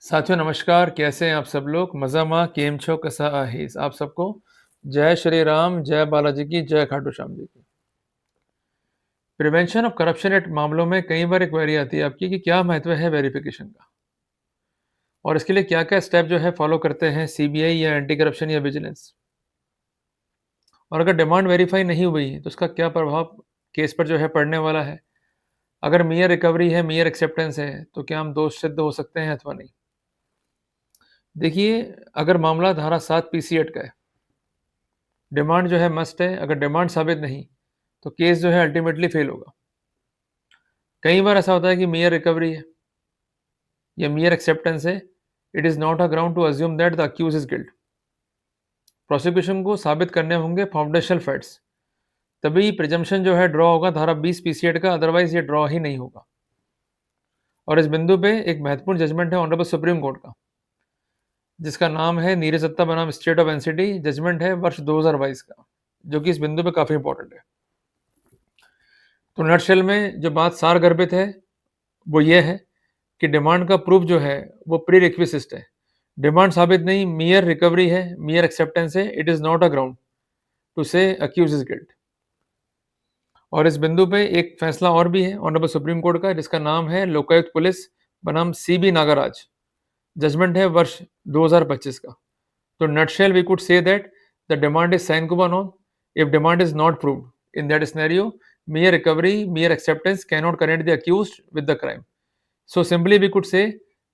साथियों नमस्कार, कैसे हैं आप सब लोग? मज़ामा केम छो कसा आहेस? आप सबको जय श्री राम, जय बालाजी की, जय खाटू श्याम जी की। प्रिवेंशन ऑफ करप्शन एक्ट मामलों में कई बार एक क्वेरी आती है आपकी कि क्या महत्व है वेरिफिकेशन का और इसके लिए क्या-क्या स्टेप जो है फॉलो करते हैं सीबीआई या एंटी करप्शन या विजिलेंस? और अगर डिमांड वेरीफाई नहीं हुई तो उसका क्या प्रभाव केस पर जो है पड़ने वाला है? अगर मेयर रिकवरी है, मेयर एक्सेप्टेंस है, तो क्या हम दोष सिद्ध हो सकते हैं अथवा नहीं? देखिए, अगर मामला धारा 7 पीसी एक्ट का है, डिमांड जो है मस्ट है, अगर डिमांड साबित नहीं, तो केस जो है अल्टीमेटली फेल होगा। कई बार ऐसा होता है कि मेयर रिकवरी है या मेयर एक्सेप्टेंस है, it is not a ground to assume that the accused is guilt. Prosecution को साबित करने होंगे फाउंडेशनल फैक्ट्स, तभी प्रिजम्पशन जो है ड्रॉ होगा धारा 20 पीसीएड का, अदरवाइज ये ड्रॉ ही नहीं होगा। और इस बिंदु पे एक महत्वपूर्ण जजमेंट है ऑनरेबल सुप्रीम कोर्ट का, जिसका नाम है नीरज दत्ता बनाम स्टेट ऑफ एनसीडी। जजमेंट है वर्ष 2022 का, जो कि इस बिंदु पे काफ़ी इंपॉर्टेंट है। तो नटशेल में जो बात सार गर्भित है वो ये है कि डिमांड का प्रूफ जो है वो प्री रिक्विजिट है। डिमांड साबित नहीं, मियर रिकवरी है, मियर एक्सेप्टेंस है, it is not a ground to say accused is guilt. और इस बिंदु पे एक फैसला और भी है ऑनरेबल सुप्रीम कोर्ट का, जिसका नाम है लोकायुक्त पुलिस बनाम सीबी नागराज। जजमेंट है वर्ष 2025 का। तो nutshell we could say that the demand is sine qua non if demand is not proved in that scenario mere recovery mere acceptance cannot connect the accused with the crime. So simply we could say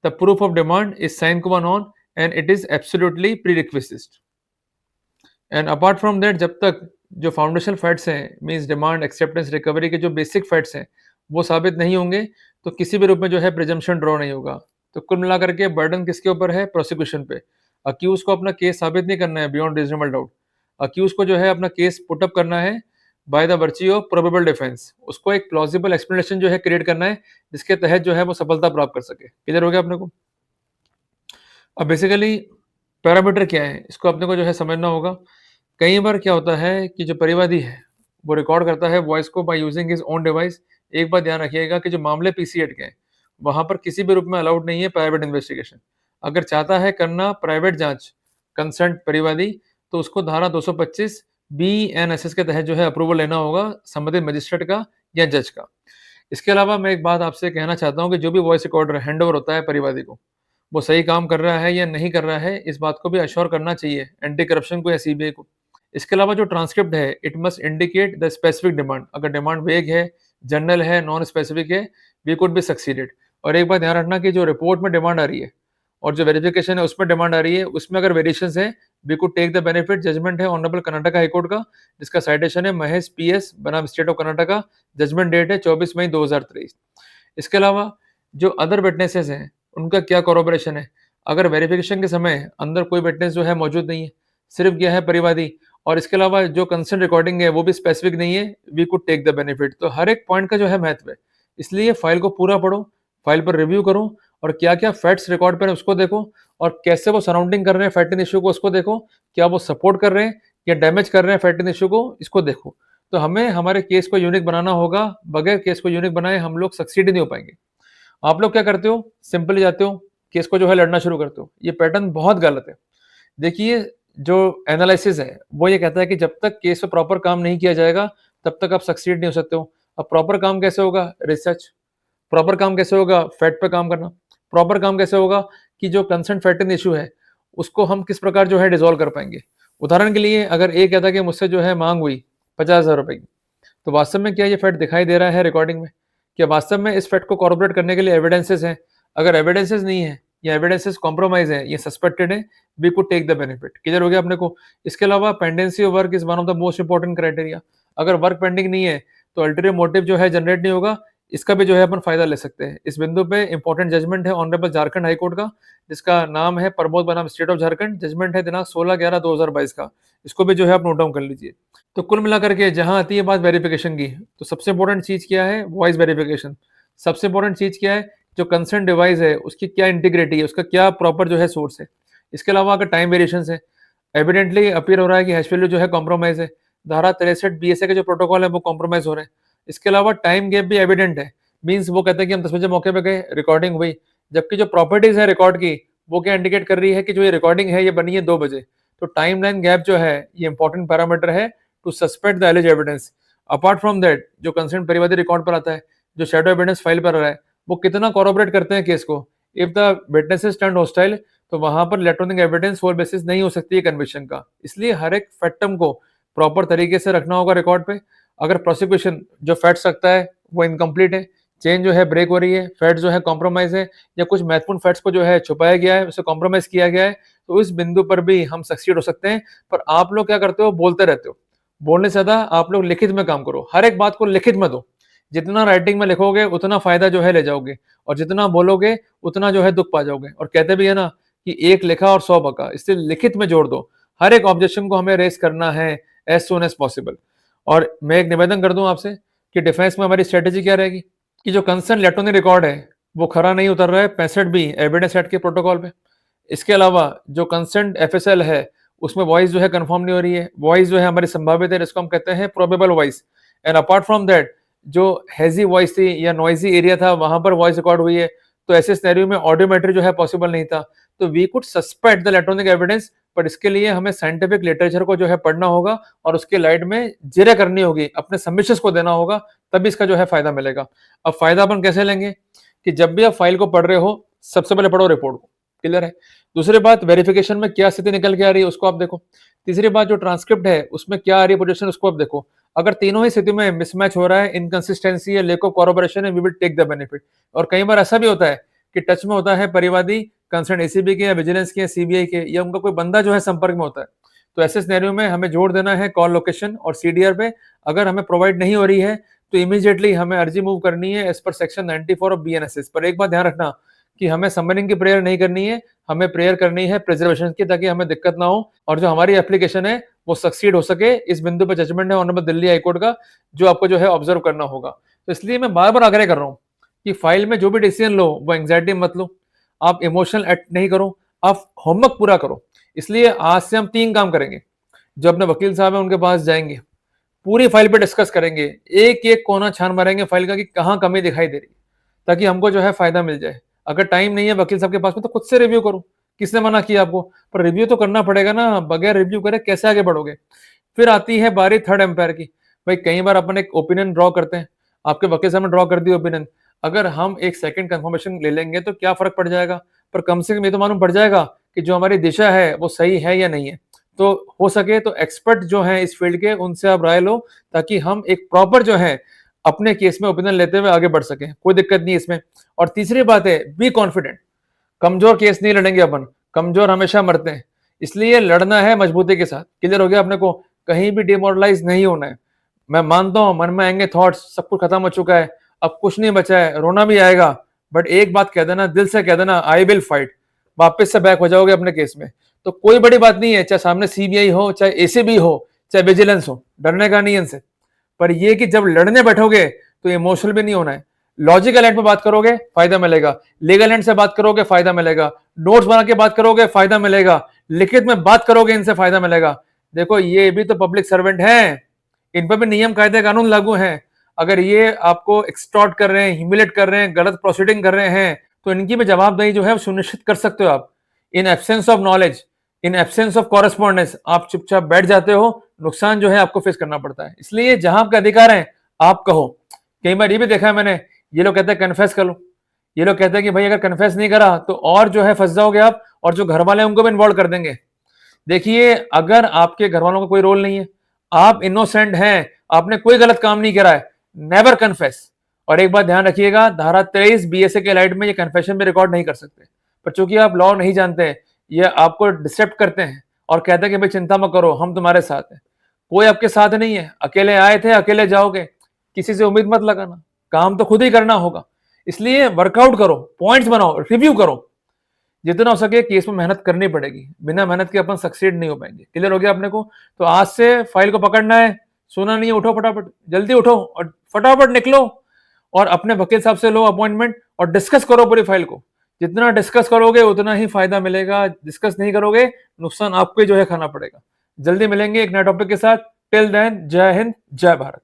the proof of demand is sine qua non and it is absolutely prerequisite. And apart from that, जब तक जो foundational facts हैं means demand acceptance recovery के जो basic facts हैं वो साबित नहीं होंगे, तो किसी भी रूप में जो है प्रिजम्पशन ड्रॉ नहीं होगा। तो कुल मिलाकर के बर्डन किसके ऊपर है? प्रोसिक्यूशन पे। अक्यूज को अपना केस साबित नहीं करना है बियॉन्ड रीजनेबल डाउट। अक्यूज को जो है अपना केस पुटअप करना है by the virtue of probable defence. उसको एक प्लॉजिबल एक्सप्लेनेशन जो है क्रिएट करना है, जिसके तहत जो है वो सफलता प्राप्त कर सके। क्लियर हो गया अपने को? अब बेसिकली पैरामीटर क्या है, इसको अपने को जो है समझना होगा। कई बार क्या होता है कि जो परिवादी है वो रिकॉर्ड करता है वॉइस को by using his own device. एक बात ध्यान रखिएगा कि जो मामले पीसीएड के हैं वहां पर किसी भी रूप में अलाउड नहीं है प्राइवेट इन्वेस्टिगेशन। अगर चाहता है करना प्राइवेट जांच कंसर्न परिवादी, तो उसको धारा 225 BENSS के तहत जो है अप्रूवल लेना होगा संबंधित मजिस्ट्रेट का या जज का। इसके अलावा मैं एक बात आपसे कहना चाहता हूँ कि जो भी वॉइस रिकॉर्डर हैंड ओवर होता है परिवादी को, वो सही काम कर रहा है या नहीं कर रहा है, इस बात को भी अश्योर करना चाहिए एंटी करप्शन को या सीबीआई को। इसके अलावा जो ट्रांसक्रिप्ट है it must indicate the specific demand. अगर डिमांड वेग है, जनरल है, नॉन स्पेसिफिक है, वी कुड बी सक्सीडेड। और एक बात ध्यान रखना कि जो रिपोर्ट में डिमांड आ रही है और जो वेरिफिकेशन है उसमें डिमांड आ रही है, उसमें अगर वेरिएशंस है we could take the benefit. Judgment है ऑनरेबल कर्नाटक हाई कोर्ट का, जिसका साइटेशन है महेश PS बनाम state of Karnataka. Judgment date है 24 मई 2023। इसके अलावा जो अदर विटनेसेस हैं उनका क्या कॉरोबोरेशन है? अगर वेरिफिकेशन के समय अंदर कोई विटनेस जो है मौजूद नहीं है, सिर्फ गया है परिवादी, और इसके अलावा जो कंसर्न रिकॉर्डिंग है वो भी स्पेसिफिक नहीं है, we could take the benefit. तो हर एक पॉइंट का जो है महत्व है, इसलिए फाइल को पूरा पढ़ो, फाइल पर रिव्यू करो और क्या क्या फैक्ट्स रिकॉर्ड पर उसको देखो और कैसे वो सराउंडिंग कर रहे हैं फैक्ट इन इशू को, उसको देखो। क्या वो सपोर्ट कर रहे हैं या डैमेज कर रहे हैं फैक्ट इन इशू को, इसको देखो। तो हमें हमारे केस को यूनिक बनाना होगा, बगैर केस को यूनिक बनाए हम लोग सक्सीड नहीं हो पाएंगे। आप लोग क्या करते हो? सिंपली जाते हो, केस को जो है लड़ना शुरू करते हो। ये पैटर्न बहुत गलत है। देखिए, जो एनालिसिस है वो ये कहता है कि जब तक केस पे प्रॉपर काम नहीं किया जाएगा तब तक आप सक्सीड नहीं हो सकते हो। अब प्रॉपर काम कैसे होगा? रिसर्च। प्रॉपर काम कैसे होगा? फैक्ट पे काम करना। प्रॉपर काम कैसे होगा कि जो कंसर्न फैक्ट इन इशू है उसको हम किस प्रकार जो है डिसॉल्व कर पाएंगे। उदाहरण के लिए अगर एक कहता कि मुझसे जो है मांग हुई 50,000 रुपए की, तो वास्तव में क्या ये फैक्ट दिखाई दे रहा है रिकॉर्डिंग में? क्या वास्तव में इस फैक्ट को कॉर्पोरेट करने के लिए एविडेंसेस हैं? अगर एविडेंसेस नहीं है या एविडेंसेस कॉम्प्रोमाइज है, ये सस्पेक्टेड है, we could take the benefit. Clear हो गया अपने को? इसके अलावा pendency of work is one of the most important criteria. अगर वर्क पेंडिंग नहीं है तो अल्टीरियर मोटिव जो है जनरेट नहीं होगा, इसका भी जो है अपन फायदा ले सकते हैं। इस बिंदु पे इंपॉर्टेंट जजमेंट है ऑनरेबल झारखंड हाईकोर्ट का, जिसका नाम है प्रमोद बनाम स्टेट ऑफ झारखंड। जजमेंट है दिनांक 16/11/2022 का। इसको भी जो है आप नोट डाउन कर लीजिए। तो कुल मिलाकर के जहां आती है बात वेरिफिकेशन की, तो सबसे इंपॉर्टेंट चीज क्या है? Voice verification. सबसे इंपॉर्टेंट चीज क्या है? जो कंसर्न डिवाइस है उसकी क्या इंटीग्रिटी है, उसका क्या प्रॉपर जो है सोर्स है। इसके अलावा अगर टाइम वेरिएशन है, एविडेंटली अपीयर हो रहा है कि हैश वैल्यू जो है कॉम्प्रोमाइज है, धारा 63 BSA के जो प्रोटोकॉल है वो कॉम्प्रोमाइज हो रहे हैं। इसके अलावा टाइम गैप भी एविडेंट है, मीन्स वो कहते हैं कि हम 10 बजे मौके पे गए, रिकॉर्डिंग हुई, जबकि जो प्रॉपर्टीज है रिकॉर्ड की वो क्या इंडिकेट कर रही है कि जो ये रिकॉर्डिंग है ये बनी है 2 बजे। तो टाइमलाइन गैप जो है ये इंपॉर्टेंट पैरामीटर है to suspect the alleged evidence. Apart from that जो कंसर्न परिवादी रिकॉर्ड पर आता है, जो शैडो एविडेंस फाइल पर आ रहा है, वो कितना कॉरोबरेट करते हैं केस को। If the witnesses turn hostile तो वहां पर इलेक्ट्रॉनिक एविडेंस फॉर बेसिस नहीं हो सकती है कन्विक्शन का। इसलिए हर एक फैक्टम को प्रॉपर तरीके से रखना होगा रिकॉर्ड पे। अगर प्रोसिक्यूशन जो फैक्ट्स रखता है वो इनकम्प्लीट है, चेन जो है ब्रेक हो रही है, फैक्ट जो है कॉम्प्रोमाइज है, या कुछ महत्वपूर्ण फैक्ट्स को जो है छुपाया गया है, उसे कॉम्प्रोमाइज किया गया है, तो इस बिंदु पर भी हम सक्सीड हो सकते हैं। पर आप लोग क्या करते हो, बोलते रहते हो। बोलने से ज्यादा आप लोग लिखित में काम करो, हर एक बात को लिखित में दो। जितना राइटिंग में लिखोगे उतना फायदा जो है ले जाओगे, और जितना बोलोगे उतना जो है दुख पा जाओगे। और कहते भी है ना कि एक लिखा और 100 बका, इसलिए लिखित में जोड़ दो। हर एक ऑब्जेक्शन को हमें रेस करना है एज सुन एज पॉसिबल। और मैं एक निवेदन कर दूं आपसे कि डिफेंस में हमारी स्ट्रेटेजी क्या रहेगी कि जो कंसर्न इलेक्ट्रॉनिक रिकॉर्ड है वो खरा नहीं उतर रहा है 65 एविडेंस एक्ट के प्रोटोकॉल पे। इसके अलावा जो कंसर्न एफएसएल है उसमें वॉइस जो है कंफर्म नहीं हो रही है, वॉइस जो है हमारी संभावित है, जिसको हम कहते हैं probable voice. And apart from that जो हेजी वॉइस थी या नॉइजी एरिया था वहां पर वॉइस रिकॉर्ड हुई है, तो ऐसे सिनेरियो में ऑडियोमेट्री जो है पॉसिबल नहीं था। तो we could suspect the electronic evidence, पर इसके लिए हमें साइंटिफिक लिटरेचर को जो है पढ़ना होगा और उसके लाइट में जिरे करनी होगी, अपने सबमिशंस को देना होगा, तभी इसका जो है फायदा मिलेगा। अब फायदा अपन कैसे लेंगे कि जब भी आप फाइल को पढ़ रहे हो सबसे पहले पढ़ो रिपोर्ट को, क्लियर है। दूसरी बात, वेरिफिकेशन में क्या स्थिति निकल के आ रही है उसको आप देखो। तीसरी बात, जो ट्रांसक्रिप्ट है उसमें क्या आ रही है पोजीशन, उसको आप देखो। अगर तीनों ही स्थिति में मिसमैच हो रहा है, इनकंसिस्टेंसी है, लेक ऑफ कोलैबोरेशन है, we will take the benefit. और कई बार ऐसा भी होता है कि टच में होता है परिवादी कंसर्न एसीबी के या विजिलेंस के या सीबीआई के, या उनका कोई बंदा जो है संपर्क में होता है। तो ऐसे सिनेरियो में हमें जोर देना है कॉल लोकेशन और सीडीआर पे। अगर हमें प्रोवाइड नहीं हो रही है तो इमीडिएटली हमें अर्जी मूव करनी है as per section 94 of BNSS. पर एक बात ध्यान रखना कि हमें सबमरीन की प्रेयर नहीं करनी है, हमें प्रेयर करनी है प्रिजर्वेशन की, ताकि हमें दिक्कत ना हो और जो हमारी एप्लीकेशन है वो सक्सीड हो सके। इस बिंदु पर जजमेंट है ऑनरेबल दिल्ली हाईकोर्ट का, जो आपको जो है ऑब्जर्व करना होगा। तो इसलिए मैं बार बार आग्रह कर रहा हूँ कि फाइल में जो भी डिसीजन लो वो एंग्जाइटी मत लो, आप इमोशनल एक्ट नहीं करो, आप होमवर्क पूरा करो। इसलिए आज से हम 3 काम करेंगे। जो अपने वकील साहब है उनके पास जाएंगे, पूरी फाइल पे डिस्कस करेंगे, एक एक कोना छान मारेंगे फाइल का कि कहाँ कमी दिखाई दे रही, ताकि हमको जो है फायदा मिल जाए। अगर टाइम नहीं है वकील साहब के पास में तो खुद से रिव्यू करो, किसने मना किया आपको, पर रिव्यू तो करना पड़ेगा ना, बगैर रिव्यू करे कैसे आगे बढ़ोगे। फिर आती है बारी थर्ड एम्पायर की। भाई कई बार अपन एक ओपिनियन ड्रॉ करते हैं, आपके वकील साहब ने ड्रॉ कर दी ओपिनियन, अगर हम एक सेकंड कंफर्मेशन ले लेंगे तो क्या फर्क पड़ जाएगा, पर कम से कम ये तो मालूम पड़ जाएगा कि जो हमारी दिशा है वो सही है या नहीं है। तो हो सके तो एक्सपर्ट जो है इस फील्ड के, उनसे आप राय लो, ताकि हम एक प्रॉपर जो है अपने केस में ओपिनियन लेते हुए आगे बढ़ सके। कोई दिक्कत नहीं इसमें। और तीसरी बात है, बी कॉन्फिडेंट। कमजोर केस नहीं लड़ेंगे अपन, कमजोर हमेशा मरते हैं, इसलिए लड़ना है मजबूती के साथ। क्लियर हो गया अपने को, कहीं भी डिमोरलाइज नहीं होना है। मैं मानता हूं मन में आएंगे थॉट्स, सब कुछ खत्म हो चुका है, अब कुछ नहीं बचा है, रोना भी आएगा, बट एक बात कह देना, दिल से कह देना, आई विल फाइट, वापस से बैक हो जाओगे अपने केस में। तो कोई बड़ी बात नहीं है, चाहे सामने सीबीआई हो, चाहे एसीबी हो, चाहे विजिलेंस हो, डरने का नहीं है इनसे। पर यह कि जब लड़ने बैठोगे तो इमोशनल भी नहीं होना है। लॉजिकल एंड पे बात करोगे फायदा मिलेगा, लीगल एंड से बात करोगे फायदा मिलेगा, नोट्स बना के बात करोगे फायदा मिलेगा, लिखित में बात करोगे इनसे फायदा मिलेगा। देखो ये भी तो पब्लिक सर्वेंट हैं, इन पर भी नियम कायदे कानून लागू हैं। अगर ये आपको एक्सटॉर्ट कर रहे हैं, ह्यूमिलेट कर रहे हैं, गलत प्रोसीडिंग कर रहे हैं, तो इनकी भी जवाबदेही जो है सुनिश्चित कर सकते हो आप। In absence of knowledge, in absence of correspondence आप चुपचाप बैठ जाते हो, नुकसान जो है आपको फेस करना पड़ता है। इसलिए जहां आपका अधिकार है आप कहो। कई बार ये भी देखा है मैंने, ये लोग कहते हैं कन्फेस कर लो, ये लोग कहते हैं कि भाई अगर कन्फेस नहीं करा तो और जो है फंस जाओगे आप, और जो घर वाले हैं उनको भी इन्वॉल्व कर देंगे। देखिए अगर आपके घर वालों का कोई रोल नहीं है, आप इनोसेंट हैं, आपने कोई गलत काम नहीं करा है, नेवर कन्फेस। और एक बात ध्यान रखिएगा, धारा 23 बीएसए के लाइट में ये कन्फेशन भी रिकॉर्ड नहीं कर सकते, पर चूंकि आप लॉ नहीं जानते हैं, ये आपको डिसेप्ट करते हैं और कहते हैं कि भाई चिंता मत करो हम तुम्हारे साथ हैं। कोई आपके साथ नहीं है, अकेले आए थे अकेले जाओगे, किसी से उम्मीद मत लगाना, काम तो खुद ही करना होगा। इसलिए वर्कआउट करो, पॉइंट्स बनाओ, रिव्यू करो, जितना हो सके केस में मेहनत करनी पड़ेगी, बिना मेहनत के अपन सक्सीड नहीं हो पाएंगे। क्लियर हो गया अपने को। तो आज से फाइल को पकड़ना है, सोना नहीं है, उठो फटाफट, जल्दी उठो और फटाफट निकलो और अपने वकील साहब से लो अपॉइंटमेंट और डिस्कस करो पूरी फाइल को। जितना डिस्कस करोगे उतना ही फायदा मिलेगा, डिस्कस नहीं करोगे नुकसान आपको जो है खाना पड़ेगा। जल्दी मिलेंगे एक नए टॉपिक के साथ। टिल देन जय हिंद जय भारत।